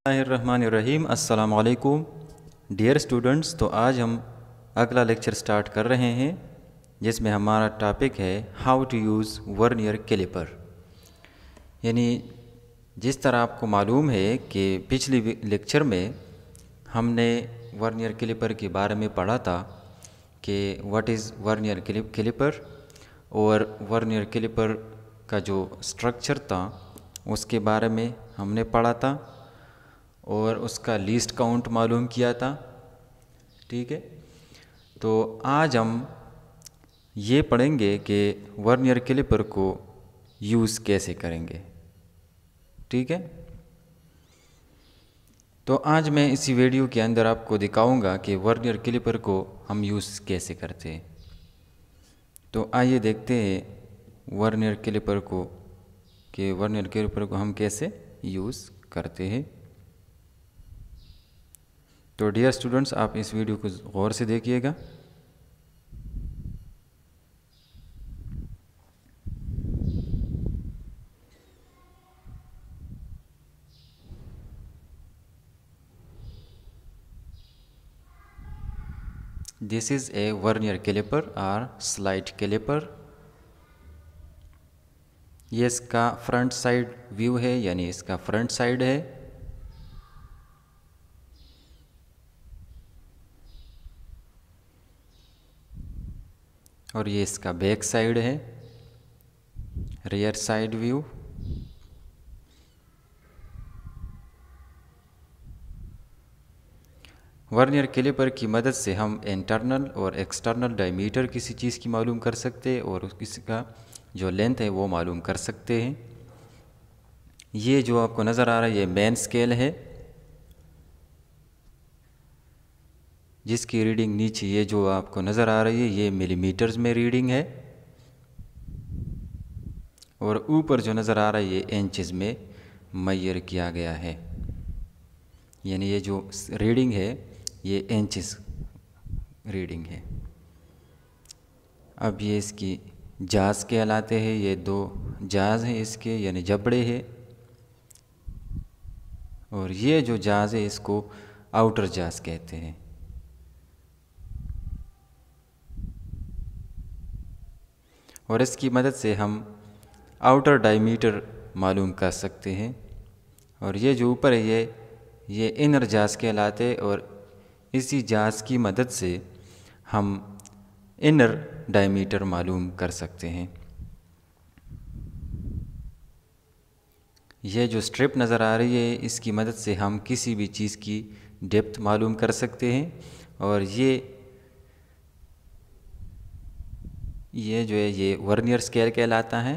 बिस्मिल्लाहिर्रहमानिर्रहीम। अस्सलामु अलैकुम डियर स्टूडेंट्स। तो आज हम अगला लेक्चर स्टार्ट कर रहे हैं जिसमें हमारा टॉपिक है how to use vernier calliper. यानी जिस तरह आपको मालूम है कि पिछली लेक्चर में हमने वर्नियर कैलिपर के बारे में पढ़ा था कि व्हाट इज़ वर्नियर कैलिपर और वर्नियर कैलिपर का जो स्ट्रक्चर था उसके बारे में हमने पढ़ा था और उसका लीस्ट काउंट मालूम किया था। ठीक है, तो आज हम ये पढ़ेंगे कि वर्नियर कैलिपर को यूज़ कैसे करेंगे। ठीक है, तो आज मैं इसी वीडियो के अंदर आपको दिखाऊंगा कि वर्नियर कैलिपर को हम यूज़ कैसे करते हैं। तो आइए देखते हैं वर्नियर कैलिपर को कि वर्नियर कैलिपर को हम कैसे यूज़ करते हैं। तो डियर स्टूडेंट्स, आप इस वीडियो को गौर से देखिएगा। This is a vernier calliper और स्लाइड कैलिपर। ये इसका फ्रंट साइड व्यू है, यानी इसका फ्रंट साइड है। और ये इसका बैक साइड है, rear side view. Vernier calliper की मदद से हम इंटरनल और एक्सटर्नल डायमीटर किसी चीज़ की मालूम कर सकते हैं और इसका जो लेंथ है वो मालूम कर सकते हैं। ये जो आपको नज़र आ रहा है ये मेन स्केल है जिसकी रीडिंग नीचे ये जो आपको नज़र आ रही है ये मिलीमीटर्स में रीडिंग है और ऊपर जो नज़र आ रहा है ये इंचेस में मेजर किया गया है। यानी ये जो रीडिंग है ये इंचेस रीडिंग है। अब ये इसकी जाज कहलाते हैं। ये दो जाज हैं इसके, यानी जबड़े हैं। और ये जो जाज है इसको आउटर जाज कहते हैं। और इसकी मदद से हम आउटर डायमीटर मालूम कर सकते हैं। और ये जो ऊपर है ये इनर जाज कहलाते हैं और इसी जाज की मदद से हम इनर डायमीटर मालूम कर सकते हैं। यह जो स्ट्रिप नज़र आ रही है इसकी मदद से हम किसी भी चीज़ की डेप्थ मालूम कर सकते हैं। और ये जो है ये वर्नियर स्केल कहलाता है।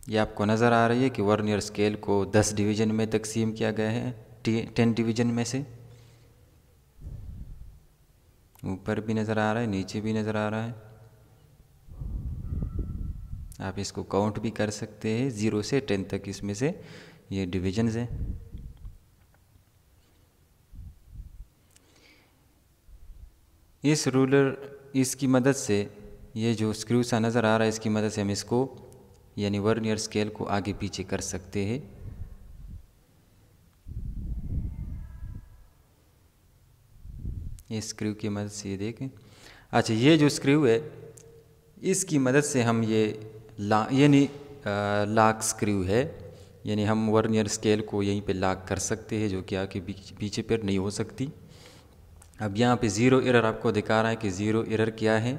ये आपको नज़र आ रही है कि वर्नियर स्केल को 10 डिवीज़न में तकसीम किया गया है, 10 डिवीज़न में से। ऊपर भी नज़र आ रहा है, नीचे भी नज़र आ रहा है। आप इसको काउंट भी कर सकते हैं, 0 से 10 तक इसमें से ये डिवीजन्स हैं। इस रूलर इसकी मदद से ये जो स्क्रू सा नज़र आ रहा है इसकी मदद से हम इसको यानी वर्नियर स्केल को आगे पीछे कर सकते हैं। ये स्क्रू की मदद से ये देखें। अच्छा, ये जो स्क्रू है इसकी मदद से हम ये लॉक स्क्रू है, यानी हम वर्नियर स्केल को यहीं पे लॉक कर सकते हैं, जो कि आगे पीछे पर नहीं हो सकती। अब यहाँ पे ज़ीरो एरर आपको दिखा रहा है कि ज़ीरो एरर क्या है।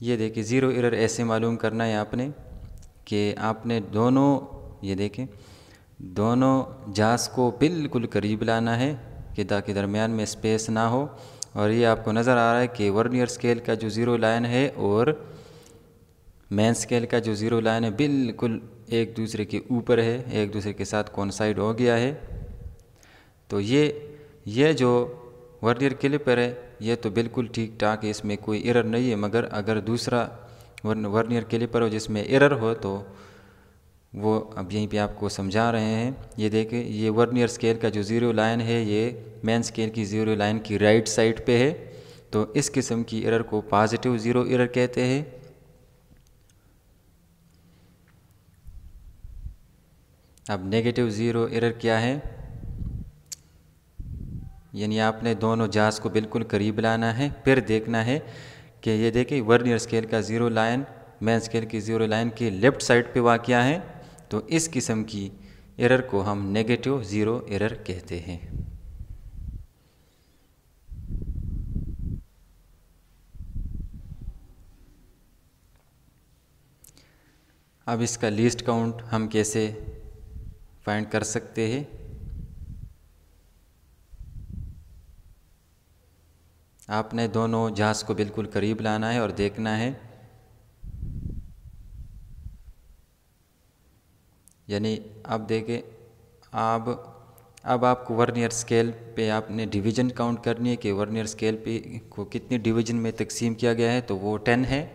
ये देखिए, ज़ीरो एरर ऐसे मालूम करना है आपने कि आपने दोनों, ये देखें, दोनों जास को बिल्कुल करीब लाना है कि ताकि दरमियान में स्पेस ना हो। और ये आपको नज़र आ रहा है कि वर्नियर स्केल का जो ज़ीरो लाइन है और मेन स्केल का जो ज़ीरो लाइन है बिल्कुल एक दूसरे के ऊपर है, एक दूसरे के साथ कोइंसाइड हो गया है। तो ये जो वर्नियर कैलिपर है ये तो बिल्कुल ठीक ठाक है, इसमें कोई एरर नहीं है। मगर अगर दूसरा वर्नियर कैलिपर हो जिसमें एरर हो तो वो अब यहीं पे आपको समझा रहे हैं। ये देखें, ये वर्नियर स्केल का जो ज़ीरो लाइन है ये मेन स्केल की ज़ीरो लाइन की राइट साइड पे है, तो इस किस्म की एरर को पॉजिटिव ज़ीरो एरर कहते हैं। अब नेगेटिव ज़ीरो एरर क्या है, यानी आपने दोनों जांच को बिल्कुल करीब लाना है, फिर देखना है कि ये देखें वर्नियर स्केल का ज़ीरो लाइन मेन स्केल की ज़ीरो लाइन के लेफ़्ट साइड पे वाक़या है, तो इस किस्म की एरर को हम नेगेटिव ज़ीरो एरर कहते हैं। अब इसका लीस्ट काउंट हम कैसे फाइंड कर सकते हैं। आपने दोनों जांच को बिल्कुल करीब लाना है और देखना है, यानी अब देखें अब आपको वर्नियर स्केल पे आपने डिवीज़न काउंट करनी है कि वर्नियर स्केल पे को कितनी डिवीज़न में तकसीम किया गया है, तो वो 10 है।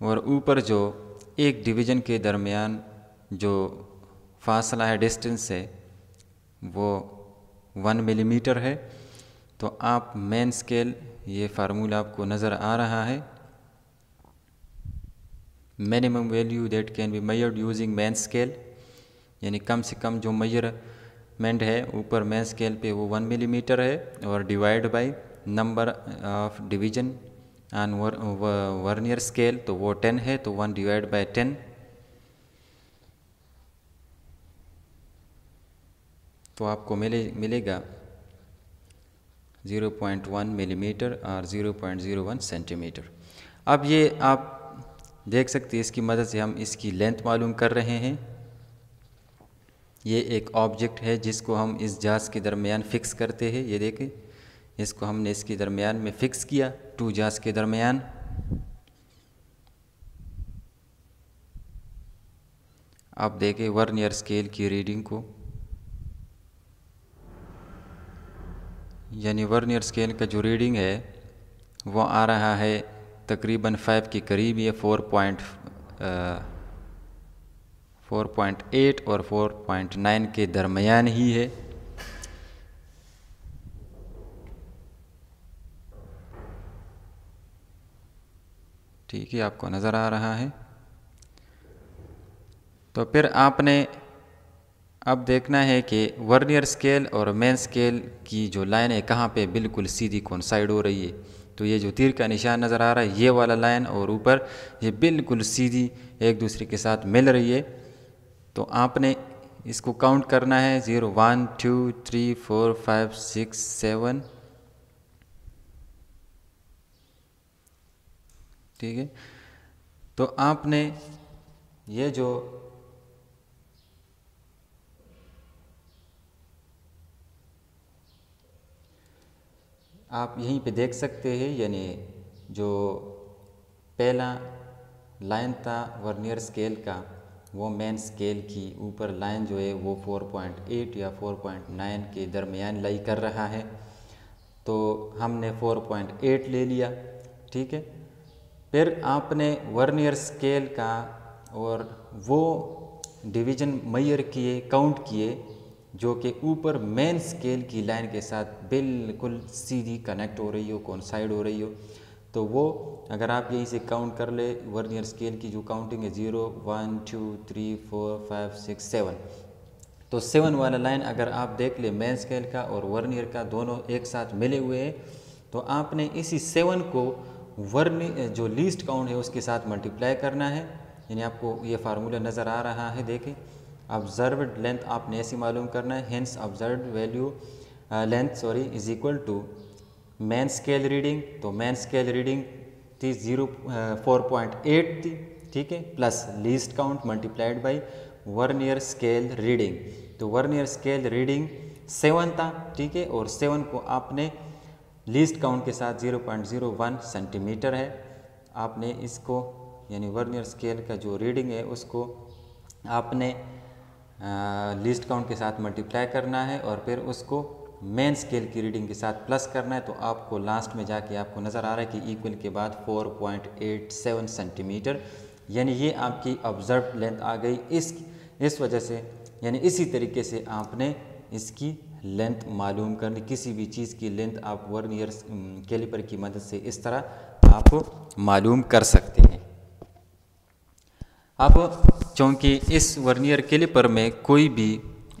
और ऊपर जो एक डिवीज़न के दरमियान जो फासला है, डिस्टेंस है, वो 1 मिलीमीटर है। तो आप मेन स्केल, ये फार्मूला आपको नज़र आ रहा है, minimum value that can be measured using main scale, यानी कम से कम जो मेजरमेंट है ऊपर मेन स्केल पे वो 1 मिलीमीटर है, और divide by number of division on vernier scale, तो वो 10 है, तो 1 डिवाइड बाय 10, तो आपको मिलेगा 0.1 मिलीमीटर और 0.01 सेंटीमीटर। अब ये आप देख सकते हैं, इसकी मदद से हम इसकी लेंथ मालूम कर रहे हैं। ये एक ऑब्जेक्ट है जिसको हम इस जांच के दरमियान फ़िक्स करते हैं। ये देखें, इसको हमने इसके दरमियान में फ़िक्स किया, 2 जांच के दरमियान। आप देखें वर्नियर स्केल की रीडिंग को, यानी वर्नियर स्केल का जो रीडिंग है वो आ रहा है तकरीबन 5 के करीब, ये 4.8 और 4.9 के दरमियान ही है। ठीक है, आपको नज़र आ रहा है। तो फिर आपने अब देखना है कि वर्नियर स्केल और मेन स्केल की जो लाइन है कहाँ पे बिल्कुल सीधी कोइंसाइड हो रही है। तो ये जो तीर का निशान नज़र आ रहा है, ये वाला लाइन और ऊपर ये बिल्कुल सीधी एक दूसरे के साथ मिल रही है। तो आपने इसको काउंट करना है, 0 1 2 3 4 5 6 7। ठीक है, तो आपने ये जो आप यहीं पे देख सकते हैं, यानी जो पहला लाइन था वर्नियर स्केल का, वो मेन स्केल की ऊपर लाइन जो है वो 4.8 या 4.9 के दरमियान लाई कर रहा है। तो हमने 4.8 ले लिया। ठीक है, फिर आपने वर्नियर स्केल का और वो डिवीज़न मेजर किए, काउंट किए, जो कि ऊपर मेन स्केल की लाइन के साथ बिल्कुल सीधी कनेक्ट हो रही हो, कोइंसाइड हो रही हो। तो वो अगर आप यहीं से काउंट कर ले, वर्नियर स्केल की जो काउंटिंग है 0 1 2 3 4 5 6 7, तो 7 वाला लाइन अगर आप देख ले मेन स्केल का और वर्नियर का दोनों एक साथ मिले हुए हैं, तो आपने इसी 7 को वर्नियर जो लीस्ट काउंट है उसके साथ मल्टीप्लाई करना है। यानी आपको ये फार्मूला नज़र आ रहा है, देखें, ऑब्जर्व्ड लेंथ आपने ऐसे मालूम करना है, hence observed value length is equal to main scale reading. तो मेन स्केल रीडिंग थी 4.8 थी, ठीक है, plus least count multiplied by vernier scale reading. तो वर्नियर स्केल रीडिंग 7 था, ठीक है, और 7 को आपने लीस्ट काउंट के साथ 0.01 सेंटीमीटर है, आपने इसको यानी वर्नियर स्केल का जो रीडिंग है उसको आपने लीस्ट काउंट के साथ मल्टीप्लाई करना है और फिर उसको मेन स्केल की रीडिंग के साथ प्लस करना है। तो आपको लास्ट में जाके आपको नज़र आ रहा है कि इक्वल के बाद 4.87 सेंटीमीटर, यानी ये आपकी ऑब्जर्व लेंथ आ गई। इस वजह से यानी इसी तरीके से आपने इसकी लेंथ मालूम करनी, किसी भी चीज़ की लेंथ आप वर्नियर कैलिपर की मदद से इस तरह आप मालूम कर सकते हैं। अब चूँकि इस वर्नियर कैलिपर में कोई भी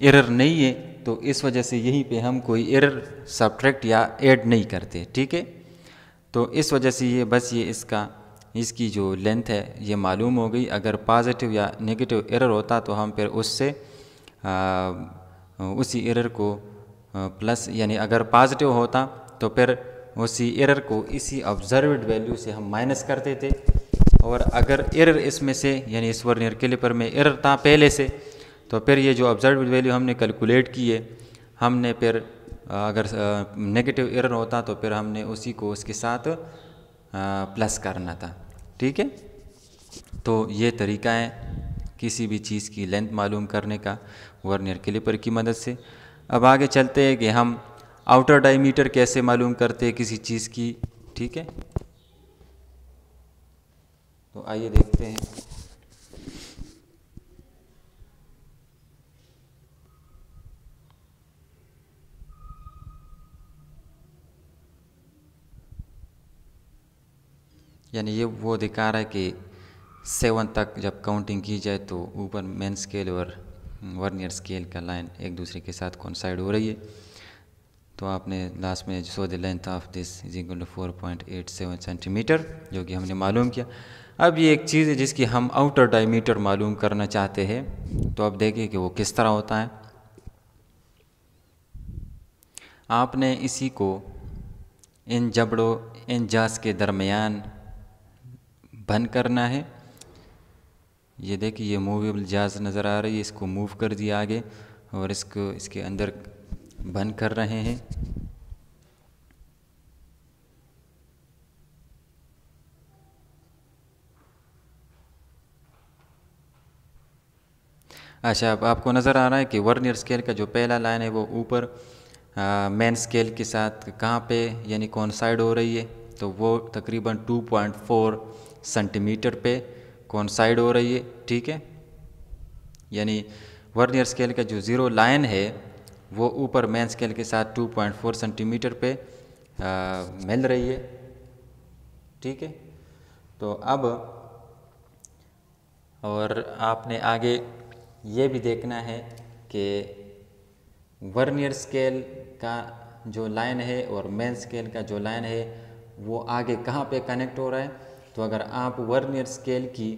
एरर नहीं है, तो इस वजह से यहीं पे हम कोई एरर सब्ट्रैक्ट या ऐड नहीं करते, ठीक है। तो इस वजह से ये बस ये इसकी जो लेंथ है ये मालूम हो गई। अगर पॉजिटिव या नेगेटिव एरर होता तो हम फिर उससे उसी एरर को प्लस, यानी अगर पॉजिटिव होता तो फिर उसी एरर को इसी ऑब्जर्व्ड वैल्यू से हम माइनस करते थे। और अगर एरर इसमें से, यानी इस वर्नियर कैलिपर में एरर था पहले से, तो फिर ये जो ऑब्जर्व्ड वैल्यू हमने कैलकुलेट की है, हमने फिर अगर नेगेटिव एरर होता तो फिर हमने उसी को उसके साथ प्लस करना था, ठीक है। तो ये तरीका है किसी भी चीज़ की लेंथ मालूम करने का वर्नियर कैलिपर की मदद से। अब आगे चलते हैं कि हम आउटर डायमीटर कैसे मालूम करते हैं किसी चीज़ की, ठीक है। तो आइए देखते हैं। यानी ये वो दिखा रहा है कि 7 तक जब काउंटिंग की जाए तो ऊपर मेन स्केल और वर्नियर स्केल का लाइन एक दूसरे के साथ कोइंसाइड हो रही है। तो आपने लास्ट में so the length of this is equal to 4.87 centimetre, जो कि हमने मालूम किया। अब ये एक चीज़ है जिसकी हम आउटर डायमीटर मालूम करना चाहते हैं, तो अब देखिए कि वो किस तरह होता है। आपने इसी को इन जबड़ों, इन जास के दरमियान बंद करना है। ये देखिए ये मूवेबल जाज नज़र आ रही है, इसको मूव कर दिया आगे और इसको इसके अंदर बंद कर रहे हैं। अच्छा, अब आपको नज़र आ रहा है कि वर्नियर स्केल का जो पहला लाइन है वो ऊपर मेन स्केल के साथ कहाँ पे, यानी कोइंसाइड हो रही है, तो वो तकरीबन 2.4 सेंटीमीटर पे कोइंसाइड हो रही है, ठीक है। यानी वर्नियर स्केल का जो ज़ीरो लाइन है वो ऊपर मेन स्केल के साथ 2.4 सेंटीमीटर पे मिल रही है, ठीक है। तो अब और आपने आगे ये भी देखना है कि वर्नियर स्केल का जो लाइन है और मेन स्केल का जो लाइन है वो आगे कहाँ पे कनेक्ट हो रहा है। तो अगर आप वर्नियर स्केल की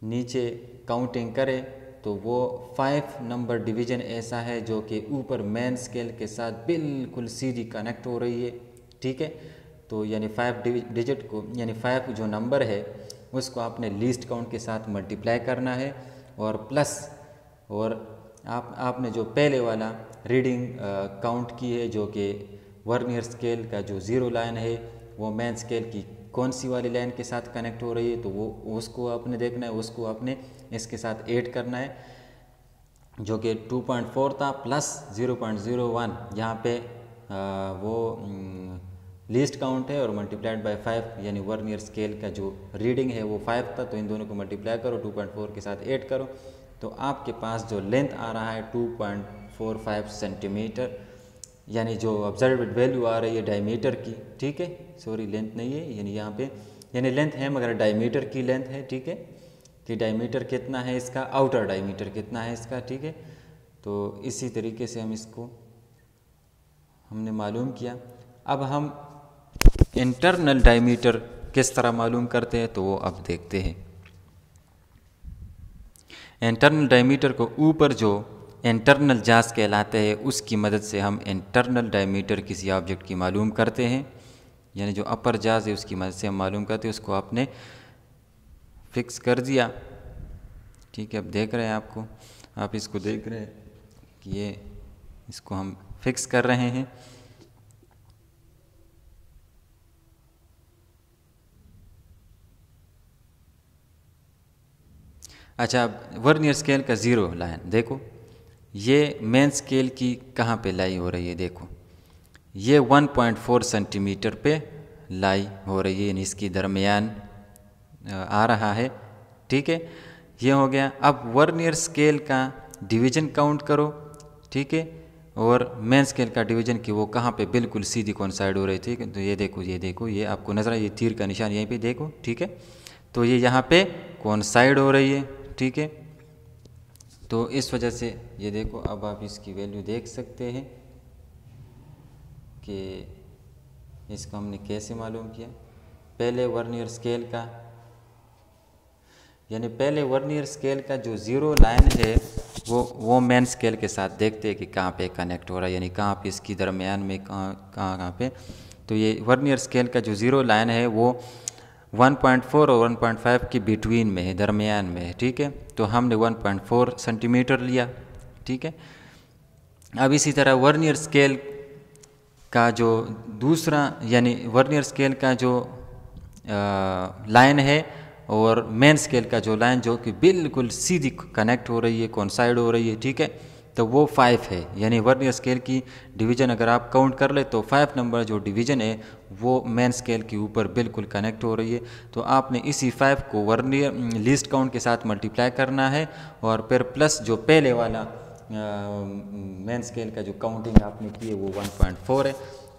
नीचे काउंटिंग करें तो वो 5 नंबर डिवीज़न ऐसा है जो कि ऊपर मेन स्केल के साथ बिल्कुल सीधी कनेक्ट हो रही है, ठीक है। तो यानी 5 डिजिट को, यानी 5 जो नंबर है उसको आपने लीस्ट काउंट के साथ मल्टीप्लाई करना है और प्लस, और आपने जो पहले वाला रीडिंग काउंट की है जो कि वर्नियर स्केल का जो ज़ीरो लाइन है वो मेन स्केल की कौन सी वाली लाइन के साथ कनेक्ट हो रही है, तो वो उसको आपने देखना है, उसको आपने इसके साथ ऐड करना है, जो कि 2.4 था प्लस 0.01, यहाँ पे वो लीस्ट काउंट है और मल्टीप्लाइड बाय 5, यानी वर्नियर स्केल का जो रीडिंग है वो 5 था, तो इन दोनों को मल्टीप्लाई करो, 2.4 के साथ ऐड करो, तो आपके पास जो लेंथ आ रहा है 2.45 सेंटीमीटर, यानी जो ऑब्जर्व्ड वैल्यू आ रही है डायमीटर की, ठीक है, सॉरी लेंथ नहीं है, यानी यहाँ पे यानी लेंथ है मगर डायमीटर की लेंथ है, ठीक है, कि डायमीटर कितना है इसका, आउटर डायमीटर कितना है इसका, ठीक है। तो इसी तरीके से हम इसको हमने मालूम किया। अब हम इंटरनल डायमीटर किस तरह मालूम करते हैं तो वो अब देखते हैं। इंटरनल डायमीटर को ऊपर जो इंटरनल जास कहलाते हैं उसकी मदद से हम इंटरनल डायमीटर किसी ऑब्जेक्ट की मालूम करते हैं, यानी जो अपर जास है उसकी मदद से हम मालूम करते हैं। उसको आपने फिक्स कर दिया, ठीक है। अब देख रहे हैं आप इसको देख रहे हैं कि ये इसको हम फिक्स कर रहे हैं। अच्छा, वर्नियर स्केल का ज़ीरो लाइन देखो, ये मेन स्केल की कहाँ पे लाई हो रही है, देखो ये 1.4 सेंटीमीटर पे लाई हो रही है, यानी इसकी दरमियान आ रहा है, ठीक है, ये हो गया। अब वर्नियर स्केल का डिवीज़न काउंट करो, ठीक है, और मेन स्केल का डिवीजन कि वो कहाँ पे बिल्कुल सीधी कोइंसाइड हो रही थी। तो ये देखो ये आपको नज़र ये तीर का निशान यहीं पे देखो, ठीक है। तो ये यहाँ पे कोइंसाइड हो रही है, ठीक है। तो इस वजह से ये देखो, अब आप इसकी वैल्यू देख सकते हैं कि इसको हमने कैसे मालूम किया। पहले वर्नियर स्केल का यानी पहले वर्नियर स्केल का जो ज़ीरो लाइन है वो मेन स्केल के साथ देखते हैं कि कहाँ पे कनेक्ट हो रहा है, यानी कहाँ पे इसकी दरमियान में कहाँ पे। तो ये वर्नियर स्केल का जो ज़ीरो लाइन है वो 1.4 और 1.5 के बिटवीन में है, दरमियान में है, ठीक है। तो हमने 1.4 सेंटीमीटर लिया, ठीक है। अब इसी तरह वर्नियर स्केल का जो दूसरा यानी वर्नियर स्केल का जो लाइन है और मेन स्केल का जो लाइन जो कि बिल्कुल सीधी कनेक्ट हो रही है, कोइंसाइड हो रही है, ठीक है। तो वो 5 है, यानी वर्नियर स्केल की डिवीज़न अगर आप काउंट कर ले तो 5 नंबर जो डिवीज़न है वो मेन स्केल के ऊपर बिल्कुल कनेक्ट हो रही है। तो आपने इसी 5 को वर्नियर लीस्ट काउंट के साथ मल्टीप्लाई करना है और फिर प्लस जो पहले वाला मेन स्केल का जो काउंटिंग आपने की है वो 1.4 है।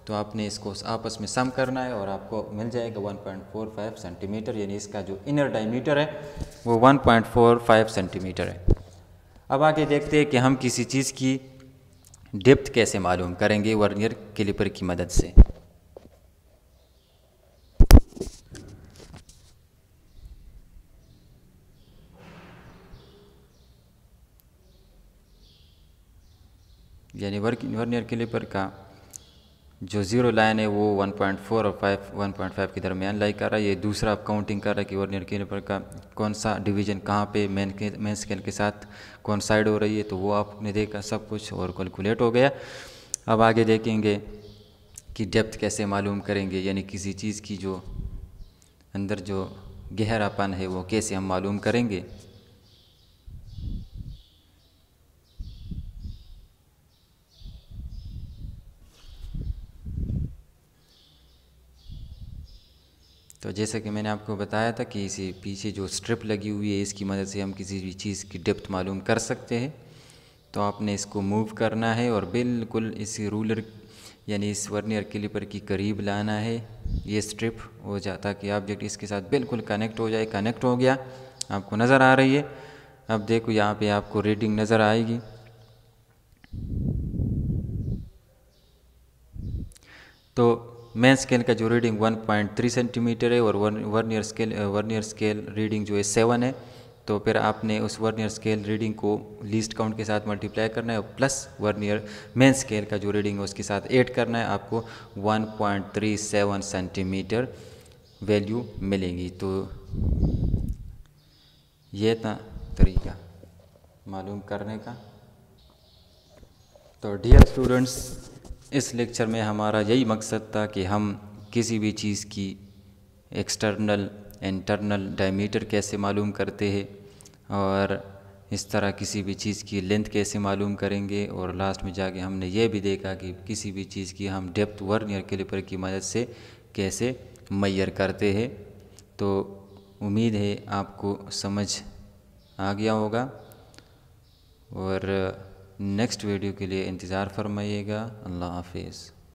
तो आपने इसको आपस में सम करना है और आपको मिल जाएगा 1.45 सेंटीमीटर, यानी इसका जो इनर डायमीटर है वो 1.45 सेंटीमीटर है। अब आगे देखते हैं कि हम किसी चीज़ की डेप्थ कैसे मालूम करेंगे वर्नियर कैलिपर की मदद से। यानी वर्नियर कैलिपर का जो ज़ीरो लाइन है वो 1.4 और 1.5 के दरमियान लाई कर रहा है। ये दूसरा आप काउंटिंग कर रहा है कि वर्नियर कैलिपर का कौन सा डिवीज़न कहाँ पे मेन स्केल के साथ कोइंसाइड हो रही है। तो वो आपने देखा सब कुछ और कैलकुलेट हो गया। अब आगे देखेंगे कि डेप्थ कैसे मालूम करेंगे, यानी किसी चीज़ की जो अंदर जो गहरापन है वो कैसे हम मालूम करेंगे। तो जैसे कि मैंने आपको बताया था कि इसी पीछे जो स्ट्रिप लगी हुई है इसकी मदद से हम किसी भी चीज़ की डेप्थ मालूम कर सकते हैं। तो आपने इसको मूव करना है और बिल्कुल इस रूलर यानी इस वर्नियर कैलिपर की करीब लाना है ये स्ट्रिप हो जाता कि ऑब्जेक्ट इसके साथ बिल्कुल कनेक्ट हो जाए। कनेक्ट हो गया, आपको नज़र आ रही है। अब देखो यहाँ पे आपको रीडिंग नज़र आएगी। तो मेन स्केल का जो रीडिंग 1.3 सेंटीमीटर है और वर्नियर स्केल रीडिंग जो है 7 है। तो फिर आपने उस वर्नियर स्केल रीडिंग को लीस्ट काउंट के साथ मल्टीप्लाई करना है और प्लस वर्नियर मेन स्केल का जो रीडिंग है उसके साथ ऐड करना है, आपको 1.37 सेंटीमीटर वैल्यू मिलेगी। तो ये था तरीका मालूम करने का। तो डियर स्टूडेंट्स, इस लेक्चर में हमारा यही मकसद था कि हम किसी भी चीज़ की एक्सटर्नल इंटरनल डायमीटर कैसे मालूम करते हैं और इस तरह किसी भी चीज़ की लेंथ कैसे मालूम करेंगे, और लास्ट में जाके हमने ये भी देखा कि किसी भी चीज़ की हम डेप्थ वर्नियर कैलिपर की मदद से कैसे मेजर करते हैं। तो उम्मीद है आपको समझ आ गया होगा और नेक्स्ट वीडियो के लिए इंतज़ार फरमाइएगा। अल्लाह हाफिज़।